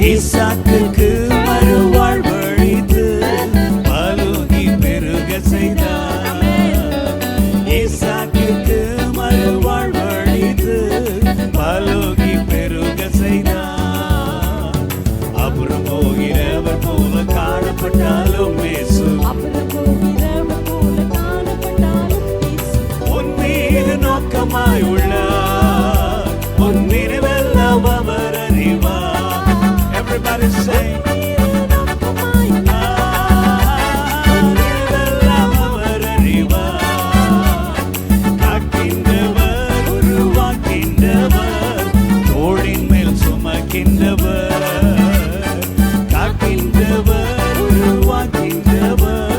ஈசாக்குக்கு மறுவாழ்வழித்து பலுகி பெருக செய்தார். ஈசாக்குக்கு மறுவாழ்வழித்து பலுகி பெருக செய்தார். அப்புறம் போகிறவர் போல காணப்பட்டாலும் இயேசு உன் மீது நோக்கமாய் உள்ளார். உன் நினைவெல்லாம் அவர் அறிவார். Everybody say நினைவெல்லாம் அவர் அறிவார். காக்கின்றவர் உருவாக்கின்றவர் தோளின் மேல் சுமக்கின்றவர். காக்கின்றவர் உருவாக்கின்றவர்